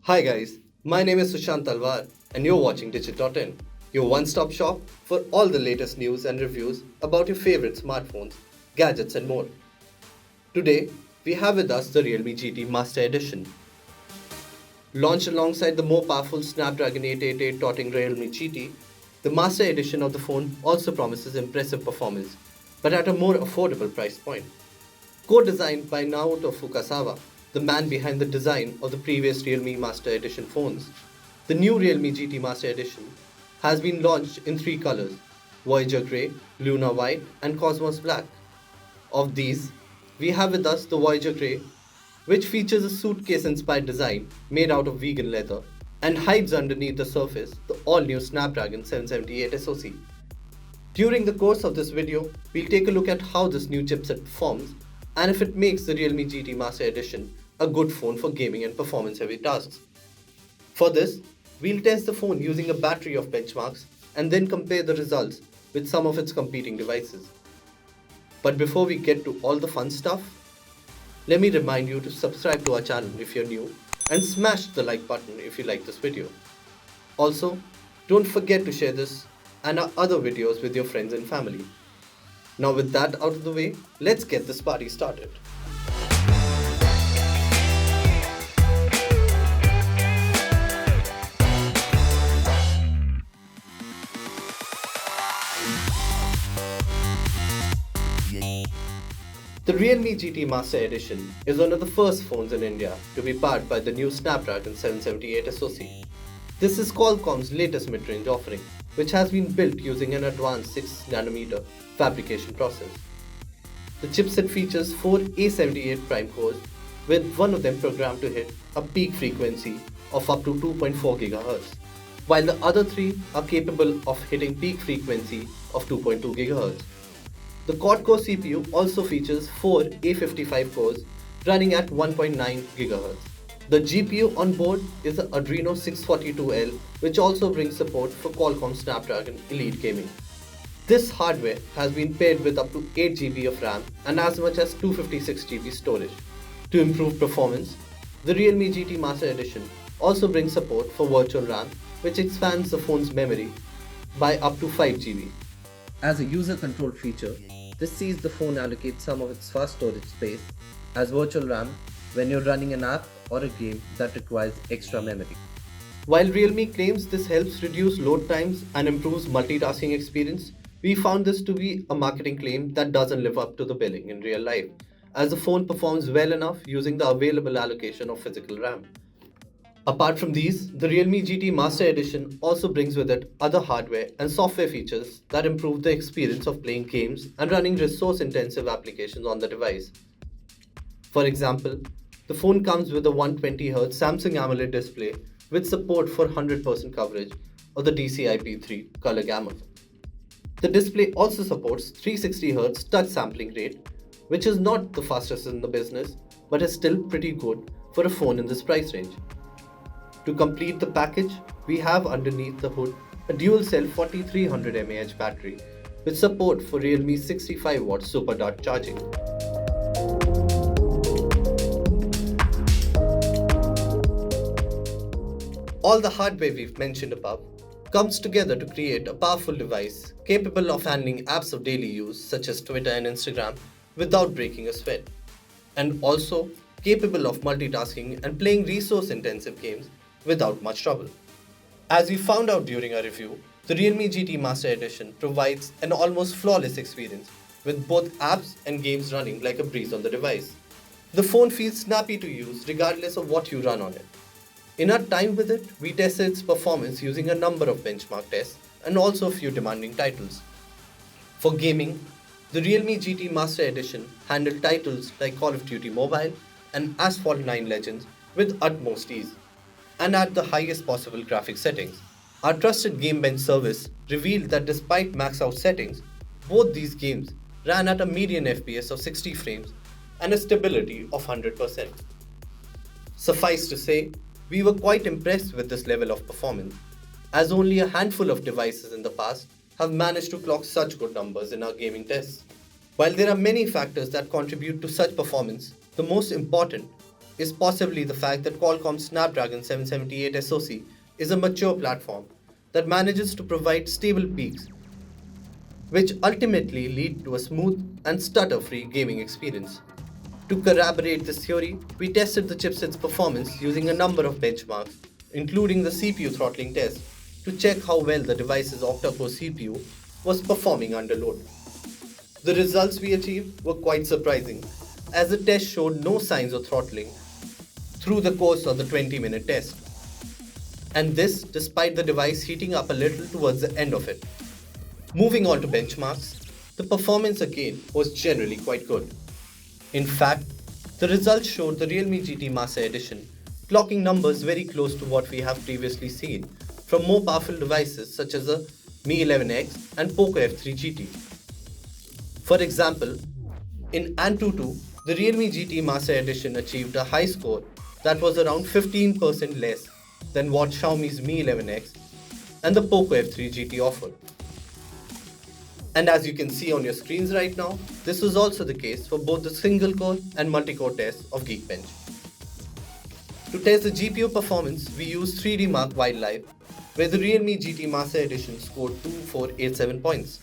Hi guys, my name is Sushant Talwar and you're watching Digit.in, your one-stop shop for all the latest news and reviews about your favorite smartphones, gadgets and more. Today, we have with us the Realme GT Master Edition. Launched alongside the more powerful Snapdragon 888 touting Realme GT, the Master Edition of the phone also promises impressive performance, but at a more affordable price point. Co-designed by Naoto Fukasawa, the man behind the design of the previous Realme Master Edition phones, the new Realme GT Master Edition has been launched in three colors: Voyager Grey, Luna White, and Cosmos Black. Of these, we have with us the Voyager Grey, which features a suitcase inspired design made out of vegan leather and hides underneath the surface the all new Snapdragon 778 SoC. During the course of this video, we'll take a look at how this new chipset performs and if it makes the Realme GT Master Edition a good phone for gaming and performance heavy tasks. For this, we'll test the phone using a battery of benchmarks and then compare the results with some of its competing devices. But before we get to all the fun stuff, let me remind you to subscribe to our channel if you're new and smash the like button if you like this video. Also, don't forget to share this and our other videos with your friends and family. Now with that out of the way, let's get this party started. The Realme GT Master Edition is one of the first phones in India to be powered by the new Snapdragon 778 SoC. This is Qualcomm's latest mid-range offering, which has been built using an advanced 6nm fabrication process. The chipset features 4 A78 prime cores, with one of them programmed to hit a peak frequency of up to 2.4 GHz, while the other three are capable of hitting peak frequency of 2.2 GHz. The quad-core CPU also features 4 A55 cores running at 1.9 GHz. The GPU on board is the Adreno 642L, which also brings support for Qualcomm Snapdragon Elite Gaming. This hardware has been paired with up to 8 GB of RAM and as much as 256 GB storage. To improve performance, the Realme GT Master Edition also brings support for virtual RAM, which expands the phone's memory by up to 5 GB. As a user-controlled feature, this sees the phone allocate some of its fast storage space as virtual RAM when you're running an app or a game that requires extra memory. While Realme claims this helps reduce load times and improves multitasking experience, we found this to be a marketing claim that doesn't live up to the billing in real life, as the phone performs well enough using the available allocation of physical RAM. Apart from these, the Realme GT Master Edition also brings with it other hardware and software features that improve the experience of playing games and running resource-intensive applications on the device. For example, the phone comes with a 120Hz Samsung AMOLED display with support for 100% coverage of the DCI-P3 color gamut. The display also supports 360Hz touch sampling rate, which is not the fastest in the business, but is still pretty good for a phone in this price range. To complete the package, we have underneath the hood a dual-cell 4300 mAh battery with support for Realme's 65W Super Dart charging. All the hardware we've mentioned above comes together to create a powerful device capable of handling apps of daily use such as Twitter and Instagram without breaking a sweat, and also capable of multitasking and playing resource-intensive games without much trouble. As we found out during our review, the Realme GT Master Edition provides an almost flawless experience with both apps and games running like a breeze on the device. The phone feels snappy to use regardless of what you run on it. In our time with it, we tested its performance using a number of benchmark tests and also a few demanding titles. For gaming, the Realme GT Master Edition handled titles like Call of Duty Mobile and Asphalt 9 Legends with utmost ease and at the highest possible graphics settings. Our trusted Gamebench service revealed that despite max out settings, both these games ran at a median FPS of 60 frames and a stability of 100%. Suffice to say, we were quite impressed with this level of performance, as only a handful of devices in the past have managed to clock such good numbers in our gaming tests. While there are many factors that contribute to such performance, the most important is possibly the fact that Qualcomm's Snapdragon 778 SoC is a mature platform that manages to provide stable peaks, which ultimately lead to a smooth and stutter-free gaming experience. To corroborate this theory, we tested the chipset's performance using a number of benchmarks, including the CPU throttling test, to check how well the device's octa-core CPU was performing under load. The results we achieved were quite surprising, as the test showed no signs of throttling through the course of the 20-minute test. And this despite the device heating up a little towards the end of it. Moving on to benchmarks, the performance again was generally quite good. In fact, the results showed the Realme GT Master Edition clocking numbers very close to what we have previously seen from more powerful devices such as the Mi 11X and Poco F3 GT. For example, in Antutu, the Realme GT Master Edition achieved a high score that was around 15% less than what Xiaomi's Mi 11X and the Poco F3 GT offered. And as you can see on your screens right now, this was also the case for both the single-core and multi-core tests of Geekbench. To test the GPU performance, we used 3D Mark Wildlife, where the Realme GT Master Edition scored 2487 points.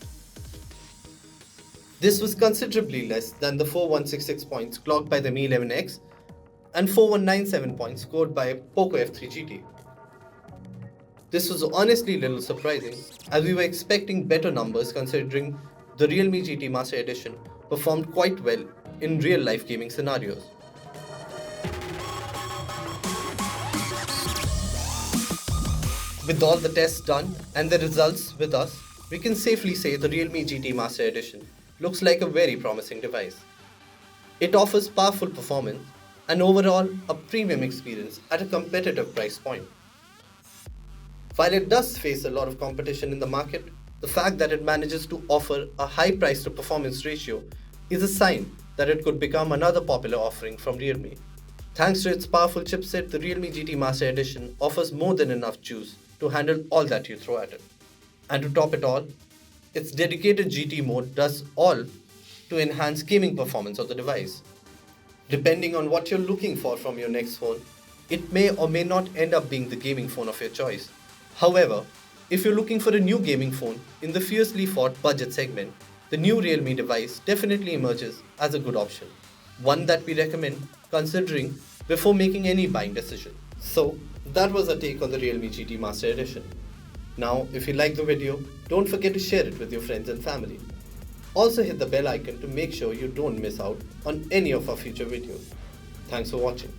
This was considerably less than the 4166 points clocked by the Mi 11X and 4197 points scored by Poco F3 GT. This was honestly a little surprising, as we were expecting better numbers considering the Realme GT Master Edition performed quite well in real-life gaming scenarios. With all the tests done and the results with us, we can safely say the Realme GT Master Edition looks like a very promising device. It offers powerful performance and overall a premium experience at a competitive price point. While it does face a lot of competition in the market, the fact that it manages to offer a high price to performance ratio is a sign that it could become another popular offering from Realme. Thanks to its powerful chipset, the Realme GT Master Edition offers more than enough juice to handle all that you throw at it. And to top it all, its dedicated GT mode does all to enhance gaming performance of the device. Depending on what you're looking for from your next phone, it may or may not end up being the gaming phone of your choice. However, if you're looking for a new gaming phone in the fiercely fought budget segment, the new Realme device definitely emerges as a good option, one that we recommend considering before making any buying decision. So, that was our take on the Realme GT Master Edition. Now, if you like the video, don't forget to share it with your friends and family. Also hit the bell icon to make sure you don't miss out on any of our future videos. Thanks for watching.